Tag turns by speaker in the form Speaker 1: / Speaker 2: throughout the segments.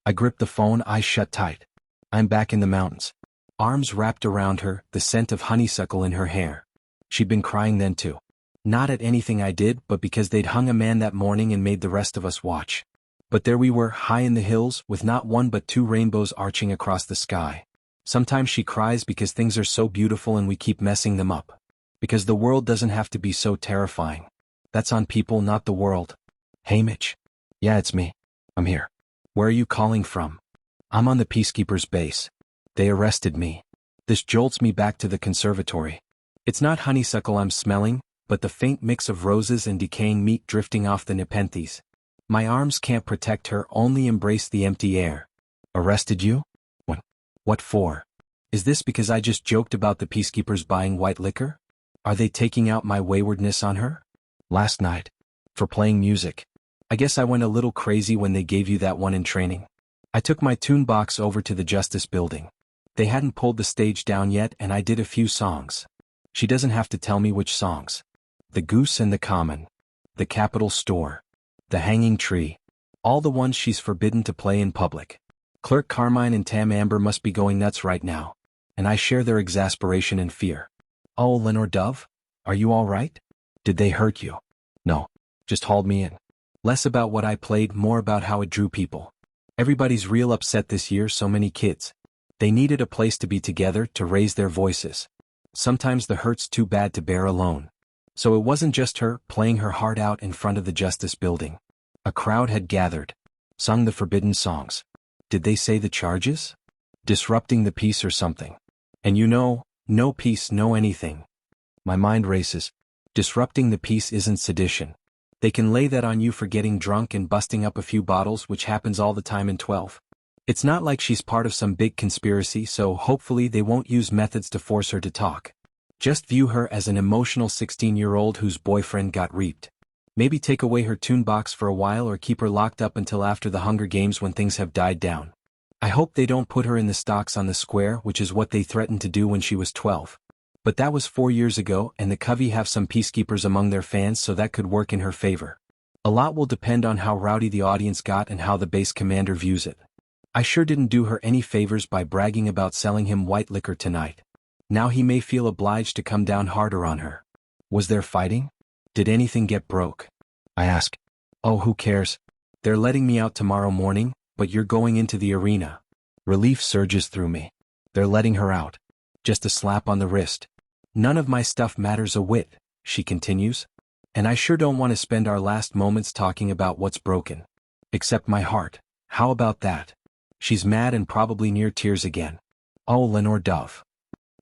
Speaker 1: I grip the phone, eyes shut tight. I'm back in the mountains. Arms wrapped around her, the scent of honeysuckle in her hair. She'd been crying then too. Not at anything I did, but because they'd hung a man that morning and made the rest of us watch. But there we were, high in the hills, with not one but two rainbows arching across the sky. Sometimes she cries because things are so beautiful and we keep messing them up. Because the world doesn't have to be so terrifying. That's on people, not the world. Haymitch. Yeah, it's me. I'm here. Where are you calling from? I'm on the Peacekeepers base. They arrested me. This jolts me back to the conservatory. It's not honeysuckle I'm smelling, but the faint mix of roses and decaying meat drifting off the nepenthes. My arms can't protect her, only embrace the empty air. Arrested you? When? What for? Is this because I just joked about the Peacekeepers buying white liquor? Are they taking out my waywardness on her? Last night. For playing music. I guess I went a little crazy when they gave you that one in training. I took my tune box over to the Justice Building. They hadn't pulled the stage down yet and I did a few songs. She doesn't have to tell me which songs. The Goose and the Common. The Capitol Store. The Hanging Tree. All the ones she's forbidden to play in public. Clerk Carmine and Tam Amber must be going nuts right now. And I share their exasperation and fear. Oh, Lenore Dove? Are you all right? Did they hurt you? No. Just hauled me in. Less about what I played, more about how it drew people. Everybody's real upset this year, so many kids. They needed a place to be together, to raise their voices. Sometimes the hurt's too bad to bear alone. So it wasn't just her, playing her heart out in front of the Justice Building. A crowd had gathered. Sung the forbidden songs. Did they say the charges? Disrupting the peace or something. And you know, no peace, no anything. My mind races. Disrupting the peace isn't sedition. They can lay that on you for getting drunk and busting up a few bottles, which happens all the time in 12. It's not like she's part of some big conspiracy, so hopefully they won't use methods to force her to talk. Just view her as an emotional 16-year-old whose boyfriend got raped. Maybe take away her tune box for a while or keep her locked up until after the Hunger Games when things have died down. I hope they don't put her in the stocks on the square, which is what they threatened to do when she was 12. But that was 4 years ago, and the Covey have some peacekeepers among their fans, so that could work in her favor. A lot will depend on how rowdy the audience got and how the base commander views it. I sure didn't do her any favors by bragging about selling him white liquor tonight. Now he may feel obliged to come down harder on her. Was there fighting? Did anything get broke? I ask. Oh, who cares? They're letting me out tomorrow morning, but you're going into the arena. Relief surges through me. They're letting her out. Just a slap on the wrist. None of my stuff matters a whit, she continues. And I sure don't want to spend our last moments talking about what's broken. Except my heart. How about that? She's mad and probably near tears again. Oh, Lenore Dove.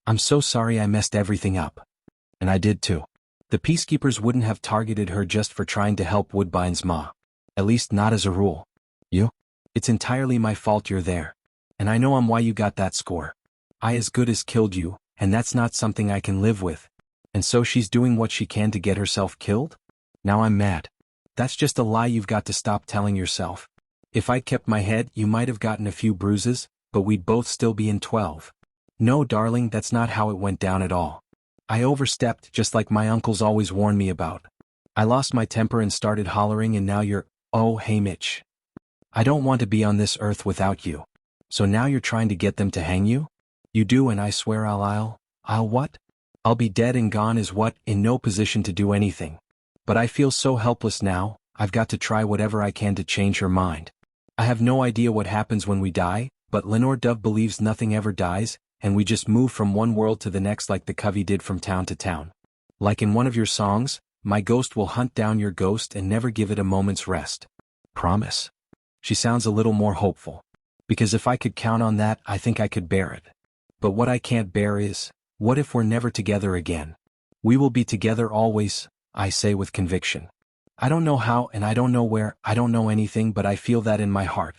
Speaker 1: I'm so sorry I messed everything up. And I did too. The peacekeepers wouldn't have targeted her just for trying to help Woodbine's ma. At least not as a rule. You? It's entirely my fault you're there. And I know I'm why you got that score. I as good as killed you, and that's not something I can live with. And so she's doing what she can to get herself killed? Now I'm mad. That's just a lie you've got to stop telling yourself. If I'd kept my head, you might have gotten a few bruises, but we'd both still be in 12. No, darling, that's not how it went down at all. I overstepped, just like my uncles always warned me about. I lost my temper and started hollering, and now you're, oh, Haymitch. I don't want to be on this earth without you. So now you're trying to get them to hang you? You do, and I swear I'll what? I'll be dead and gone is what, in no position to do anything. But I feel so helpless now, I've got to try whatever I can to change her mind. I have no idea what happens when we die, but Lenore Dove believes nothing ever dies, and we just move from one world to the next like the Covey did from town to town. Like in one of your songs, my ghost will hunt down your ghost and never give it a moment's rest. Promise? She sounds a little more hopeful. Because if I could count on that, I think I could bear it. But what I can't bear is, what if we're never together again? We will be together always, I say with conviction. I don't know how and I don't know where, I don't know anything, but I feel that in my heart.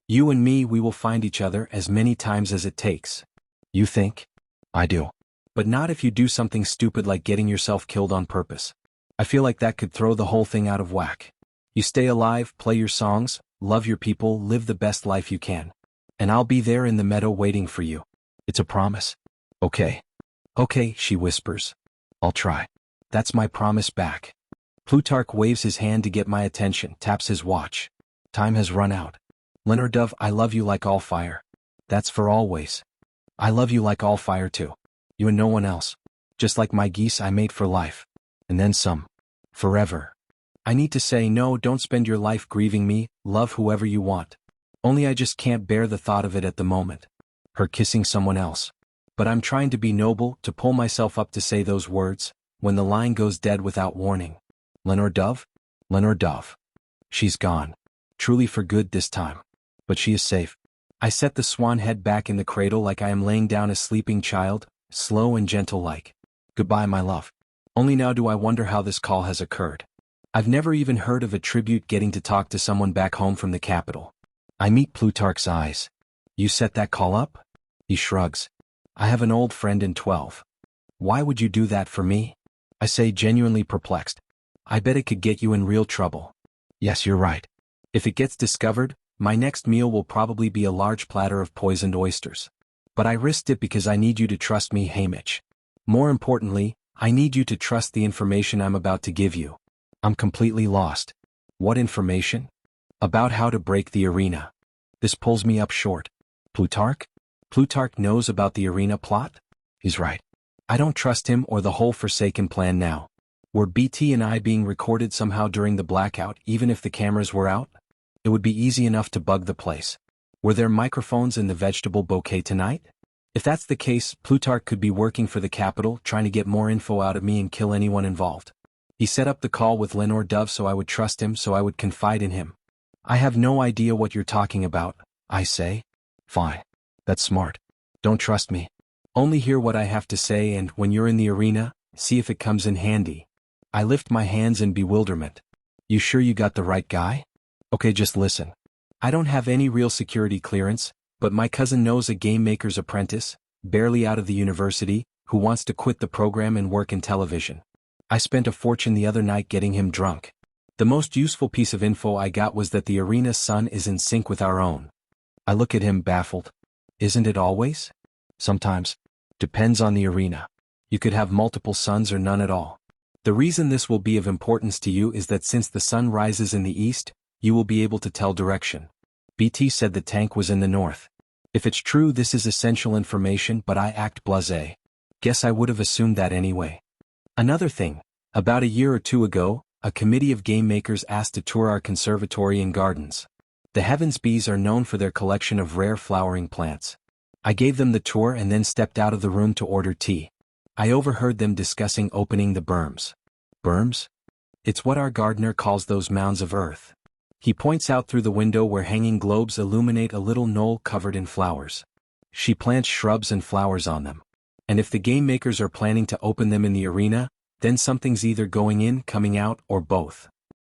Speaker 1: You and me, we will find each other as many times as it takes. You think? I do. But not if you do something stupid like getting yourself killed on purpose. I feel like that could throw the whole thing out of whack. You stay alive, play your songs, love your people, live the best life you can. And I'll be there in the meadow waiting for you. It's a promise. Okay. Okay, she whispers. I'll try. That's my promise back. Plutarch waves his hand to get my attention, taps his watch. Time has run out. Dove, I love you like all fire. That's for always. I love you like all fire too. You and no one else. Just like my geese I mate for life. And then some. Forever. I need to say no, don't spend your life grieving me, love whoever you want. Only I just can't bear the thought of it at the moment. Her kissing someone else. But I'm trying to be noble, to pull myself up to say those words, when the line goes dead without warning. Dove? Dove. She's gone. Truly for good this time. But she is safe. I set the swan head back in the cradle like I am laying down a sleeping child, slow and gentle like. Goodbye, my love. Only now do I wonder how this call has occurred. I've never even heard of a tribute getting to talk to someone back home from the capital. I meet Plutarch's eyes. You set that call up? He shrugs. I have an old friend in 12. Why would you do that for me? I say, genuinely perplexed. I bet it could get you in real trouble. Yes, you're right. If it gets discovered, my next meal will probably be a large platter of poisoned oysters. But I risked it because I need you to trust me, Haymitch. More importantly, I need you to trust the information I'm about to give you. I'm completely lost. What information? About how to break the arena. This pulls me up short. Plutarch? Plutarch knows about the arena plot? He's right. I don't trust him or the whole Forsaken plan now. Were BT and I being recorded somehow during the blackout, even if the cameras were out? It would be easy enough to bug the place. Were there microphones in the vegetable bouquet tonight? If that's the case, Plutarch could be working for the capital, trying to get more info out of me and kill anyone involved. He set up the call with Dove so I would trust him, so I would confide in him. I have no idea what you're talking about, I say. Fine. That's smart. Don't trust me. Only hear what I have to say, and when you're in the arena, see if it comes in handy. I lift my hands in bewilderment. You sure you got the right guy? Okay, just listen. I don't have any real security clearance, but my cousin knows a game maker's apprentice, barely out of the university, who wants to quit the program and work in television. I spent a fortune the other night getting him drunk. The most useful piece of info I got was that the arena's sun is in sync with our own. I look at him baffled. Isn't it always? Sometimes. Depends on the arena. You could have multiple suns or none at all. The reason this will be of importance to you is that since the sun rises in the east, you will be able to tell direction. BT said the tank was in the north. If it's true, this is essential information, but I act blasé. Guess I would have assumed that anyway. Another thing, about a year or two ago, a committee of game makers asked to tour our conservatory and gardens. The Heavens Bees are known for their collection of rare flowering plants. I gave them the tour and then stepped out of the room to order tea. I overheard them discussing opening the berms. Berms? It's what our gardener calls those mounds of earth. He points out through the window where hanging globes illuminate a little knoll covered in flowers. She plants shrubs and flowers on them. And if the game makers are planning to open them in the arena, then something's either going in, coming out, or both.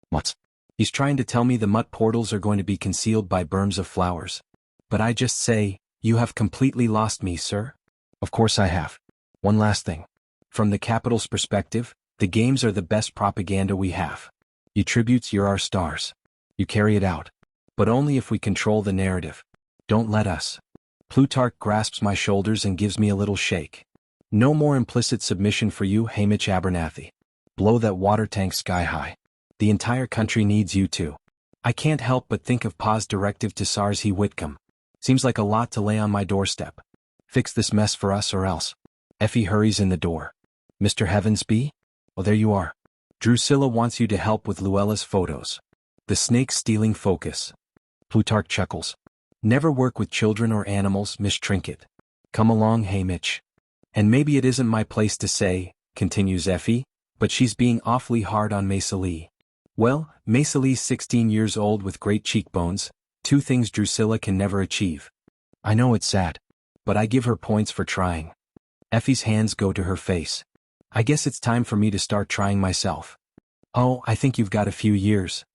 Speaker 1: What? He's trying to tell me the mutt portals are going to be concealed by berms of flowers. But I just say, you have completely lost me, sir. Of course I have. One last thing. From the capital's perspective, the games are the best propaganda we have. You tributes, you're our stars. You carry it out. But only if we control the narrative. Don't let us. Plutarch grasps my shoulders and gives me a little shake. No more implicit submission for you, Haymitch Abernathy. Blow that water tank sky high. The entire country needs you too. I can't help but think of Pa's directive to Sars He Whitcomb. Seems like a lot to lay on my doorstep. Fix this mess for us or else. Effie hurries in the door. Mr. Heavensby? Oh, there you are. Drusilla wants you to help with Luella's photos. The snake's stealing focus. Plutarch chuckles. Never work with children or animals, Miss Trinket. Come along, Haymitch. And maybe it isn't my place to say, continues Effie, but she's being awfully hard on Maisali. Well, Maisali's 16 years old with great cheekbones, two things Drusilla can never achieve. I know it's sad, but I give her points for trying. Effie's hands go to her face. I guess it's time for me to start trying myself. Oh, I think you've got a few years.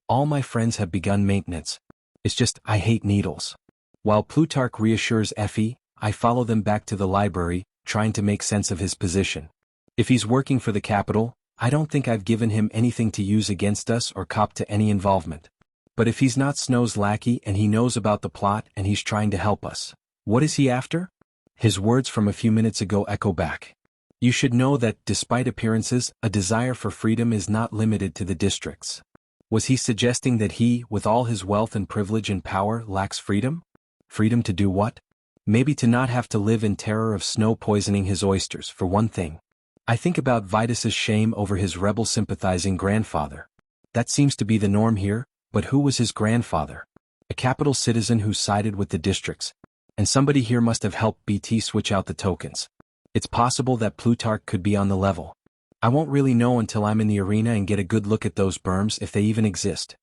Speaker 1: All my friends have begun maintenance. It's just, I hate needles. While Plutarch reassures Effie, I follow them back to the library, trying to make sense of his position. If he's working for the capital, I don't think I've given him anything to use against us or cop to any involvement. But if he's not Snow's lackey and he knows about the plot and he's trying to help us, what is he after? His words from a few minutes ago echo back. You should know that, despite appearances, a desire for freedom is not limited to the districts. Was he suggesting that he, with all his wealth and privilege and power, lacks freedom? Freedom to do what? Maybe to not have to live in terror of snow poisoning his oysters, for one thing. I think about Vitus's shame over his rebel-sympathizing grandfather. That seems to be the norm here, but who was his grandfather? A capital citizen who sided with the districts. And somebody here must have helped BT switch out the tokens. It's possible that Plutarch could be on the level. I won't really know until I'm in the arena and get a good look at those berms if they even exist.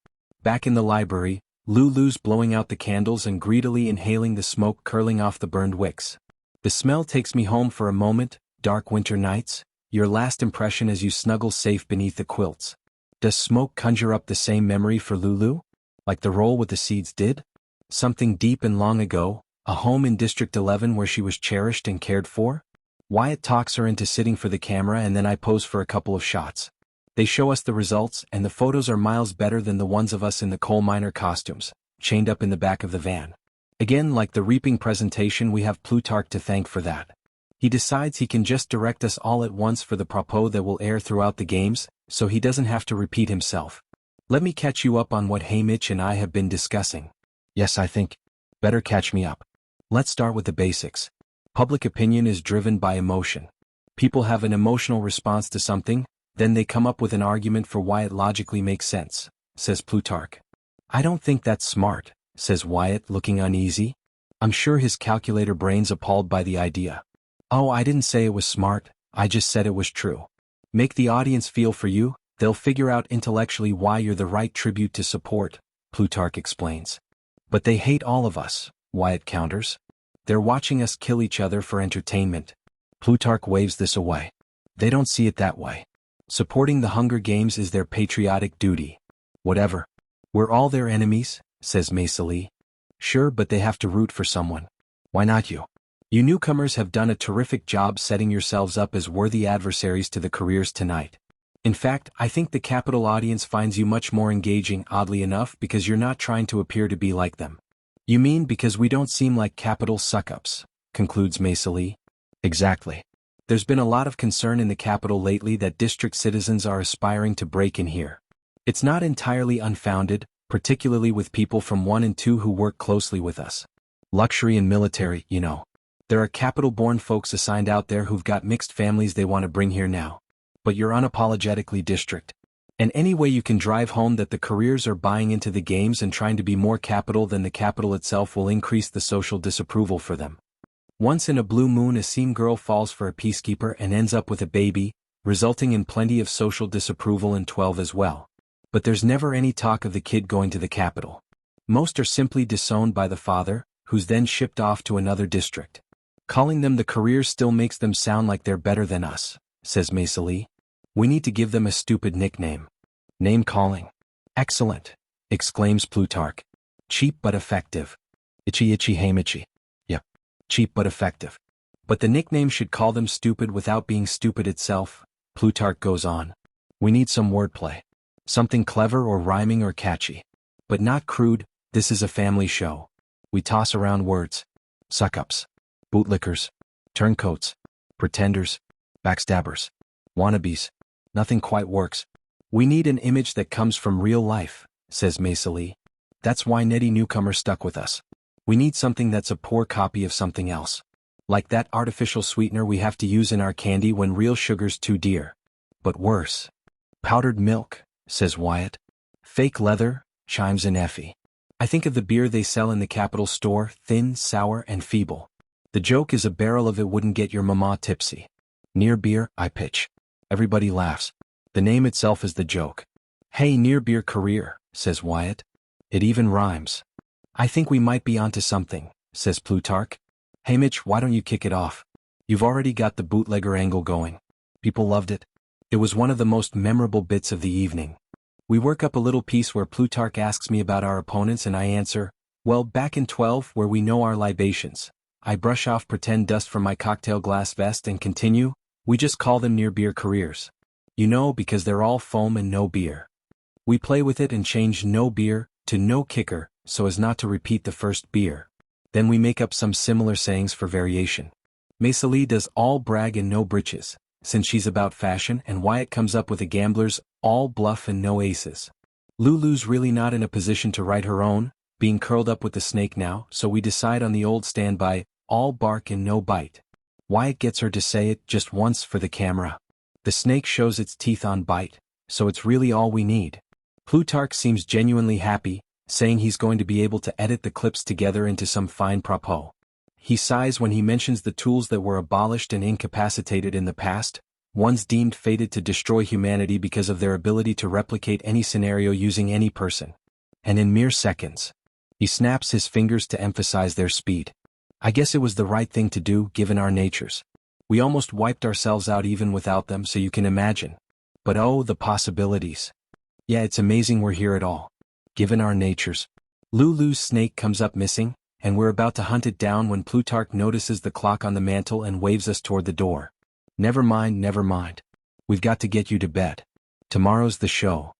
Speaker 1: Back in the library, Lulu's blowing out the candles and greedily inhaling the smoke curling off the burned wicks. The smell takes me home for a moment. Dark winter nights, your last impression as you snuggle safe beneath the quilts. Does smoke conjure up the same memory for Lulu? Like the roll with the seeds did? Something deep and long ago, a home in District 11 where she was cherished and cared for? Wyatt talks her into sitting for the camera and then I pose for a couple of shots. They show us the results and the photos are miles better than the ones of us in the coal miner costumes, chained up in the back of the van. Again, like the reaping presentation, we have Plutarch to thank for that. He decides he can just direct us all at once for the propos that will air throughout the games, so he doesn't have to repeat himself. Let me catch you up on what Haymitch and I have been discussing. Yes, I think. Better catch me up. Let's start with the basics. Public opinion is driven by emotion. People have an emotional response to something, then they come up with an argument for why it logically makes sense, says Plutarch. I don't think that's smart, says Wyatt, looking uneasy. I'm sure his calculator brain's appalled by the idea. Oh, I didn't say it was smart, I just said it was true. Make the audience feel for you, they'll figure out intellectually why you're the right tribute to support, Plutarch explains. But they hate all of us, Wyatt counters. They're watching us kill each other for entertainment. Plutarch waves this away. They don't see it that way. Supporting the Hunger Games is their patriotic duty. Whatever. We're all their enemies, says Maisali. Sure, but they have to root for someone. Why not you? You newcomers have done a terrific job setting yourselves up as worthy adversaries to the careers tonight. In fact, I think the Capital audience finds you much more engaging, oddly enough, because you're not trying to appear to be like them. You mean because we don't seem like Capital suck-ups, concludes Maisali. Exactly. There's been a lot of concern in the Capital lately that district citizens are aspiring to break in here. It's not entirely unfounded, particularly with people from 1 and 2 who work closely with us. Luxury and military, you know. There are Capital-born folks assigned out there who've got mixed families they want to bring here now. But you're unapologetically district. And any way you can drive home that the careers are buying into the games and trying to be more Capital than the Capital itself will increase the social disapproval for them. Once in a blue moon a seam girl falls for a peacekeeper and ends up with a baby, resulting in plenty of social disapproval in 12 as well. But there's never any talk of the kid going to the Capital. Most are simply disowned by the father, who's then shipped off to another district. Calling them the careers still makes them sound like they're better than us, says Maisali. We need to give them a stupid nickname. Name-calling. Excellent, exclaims Plutarch. Cheap but effective. Itchy Haymitchy. Yep. Cheap but effective. But the nickname should call them stupid without being stupid itself, Plutarch goes on. We need some wordplay. Something clever or rhyming or catchy. But not crude, this is a family show. We toss around words. Suck-ups. Bootlickers. Turncoats. Pretenders. Backstabbers. Wannabes. Nothing quite works. We need an image that comes from real life, says Maisali. That's why Nettie Newcomer stuck with us. We need something that's a poor copy of something else. Like that artificial sweetener we have to use in our candy when real sugar's too dear. But worse. Powdered milk, says Wyatt. Fake leather, chimes in Effie. I think of the beer they sell in the Capital store, thin, sour, and feeble. The joke is a barrel of it wouldn't get your mama tipsy. Near beer, I pitch. Everybody laughs. The name itself is the joke. Hey, near beer career, says Wyatt. It even rhymes. I think we might be onto something, says Plutarch. Haymitch, why don't you kick it off? You've already got the bootlegger angle going. People loved it. It was one of the most memorable bits of the evening. We work up a little piece where Plutarch asks me about our opponents and I answer, well, back in 12 where we know our libations. I brush off pretend dust from my cocktail glass vest and continue, we just call them near beer careers. You know, because they're all foam and no beer. We play with it and change no beer to no kicker so as not to repeat the first beer. Then we make up some similar sayings for variation. Maisali does all brag and no britches, since she's about fashion, and Wyatt comes up with a gambler's all bluff and no aces. Lulu's really not in a position to write her own, being curled up with the snake now, so we decide on the old standby, all bark and no bite. Wyatt gets her to say it just once for the camera. The snake shows its teeth on bite, so it's really all we need. Plutarch seems genuinely happy, saying he's going to be able to edit the clips together into some fine propos. He sighs when he mentions the tools that were abolished and incapacitated in the past, ones deemed fated to destroy humanity because of their ability to replicate any scenario using any person. And in mere seconds. He snaps his fingers to emphasize their speed. I guess it was the right thing to do, given our natures. We almost wiped ourselves out even without them, so you can imagine. But oh, the possibilities. Yeah, it's amazing we're here at all. Given our natures. Lulu's snake comes up missing, and we're about to hunt it down when Plutarch notices the clock on the mantel and waves us toward the door. Never mind, never mind. We've got to get you to bed. Tomorrow's the show.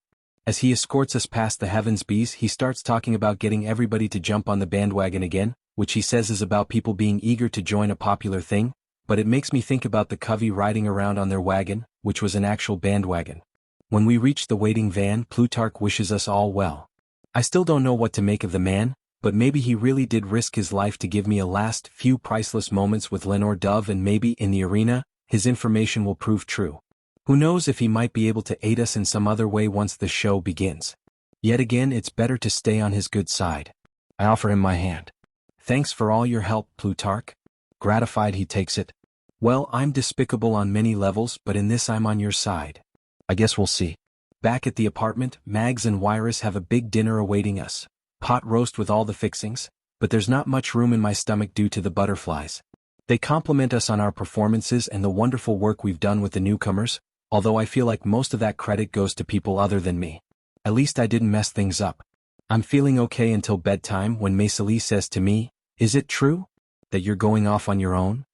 Speaker 1: As he escorts us past the Heavens Bees, he starts talking about getting everybody to jump on the bandwagon again, which he says is about people being eager to join a popular thing, but it makes me think about the Covey riding around on their wagon, which was an actual bandwagon. When we reach the waiting van, Plutarch wishes us all well. I still don't know what to make of the man, but maybe he really did risk his life to give me a last few priceless moments with Lenore Dove, and maybe, in the arena, his information will prove true. Who knows if he might be able to aid us in some other way once the show begins. Yet again, it's better to stay on his good side. I offer him my hand. Thanks for all your help, Plutarch. Gratified, he takes it. Well, I'm despicable on many levels, but in this I'm on your side. I guess we'll see. Back at the apartment, Mags and Wyrus have a big dinner awaiting us. Pot roast with all the fixings, but there's not much room in my stomach due to the butterflies. They compliment us on our performances and the wonderful work we've done with the newcomers, although I feel like most of that credit goes to people other than me. At least I didn't mess things up. I'm feeling okay until bedtime when Maiseli says to me, "Is it true that you're going off on your own?"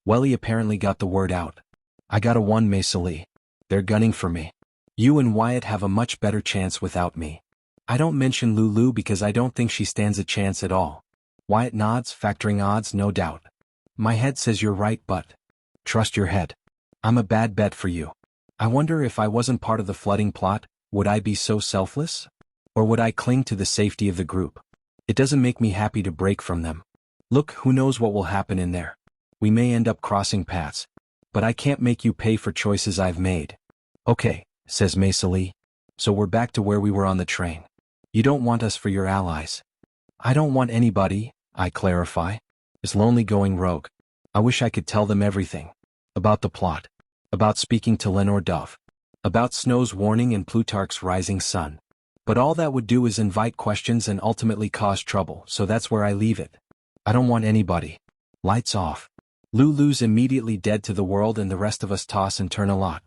Speaker 1: Well, he apparently got the word out. I got a one, Maiseli. They're gunning for me. You and Wyatt have a much better chance without me. I don't mention Lulu because I don't think she stands a chance at all. Wyatt nods, factoring odds, no doubt. My head says you're right, but trust your head. I'm a bad bet for you. I wonder if I wasn't part of the flooding plot, would I be so selfless? Or would I cling to the safety of the group? It doesn't make me happy to break from them. Look, who knows what will happen in there. We may end up crossing paths. But I can't make you pay for choices I've made. Okay, says Maiseli. So we're back to where we were on the train. You don't want us for your allies. I don't want anybody, I clarify. It's lonely going rogue. I wish I could tell them everything. About the plot. About speaking to Lenore Dove. About Snow's warning and Plutarch's rising sun. But all that would do is invite questions and ultimately cause trouble, so that's where I leave it. I don't want anybody. Lights off. Lulu's immediately dead to the world and the rest of us toss and turn a lot.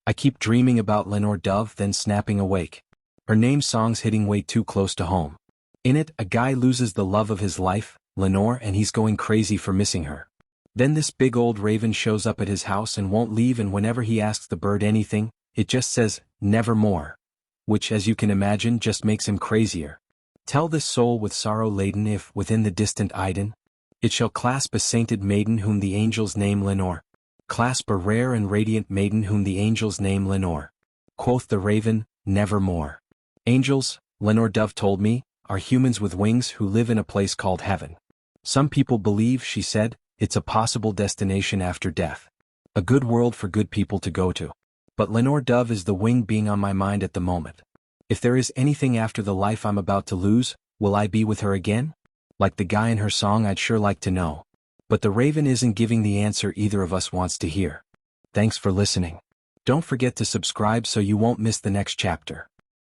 Speaker 1: I keep dreaming about Lenore Dove, then snapping awake. Her name song's hitting way too close to home. In it, a guy loses the love of his life, Lenore, and he's going crazy for missing her. Then this big old raven shows up at his house and won't leave, and whenever he asks the bird anything, it just says, "Nevermore." Which, as you can imagine, just makes him crazier. Tell this soul with sorrow laden if, within the distant Iden, it shall clasp a sainted maiden whom the angels name Lenore. Clasp a rare and radiant maiden whom the angels name Lenore. Quoth the raven, "Nevermore." Angels, Lenore Dove told me, are humans with wings who live in a place called heaven. Some people believe, she said, it's a possible destination after death. A good world for good people to go to. But Lenore Dove is the wing being on my mind at the moment. If there is anything after the life I'm about to lose, will I be with her again? Like the guy in her song, I'd sure like to know. But the raven isn't giving the answer either of us wants to hear. Thanks for listening. Don't forget to subscribe so you won't miss the next chapter.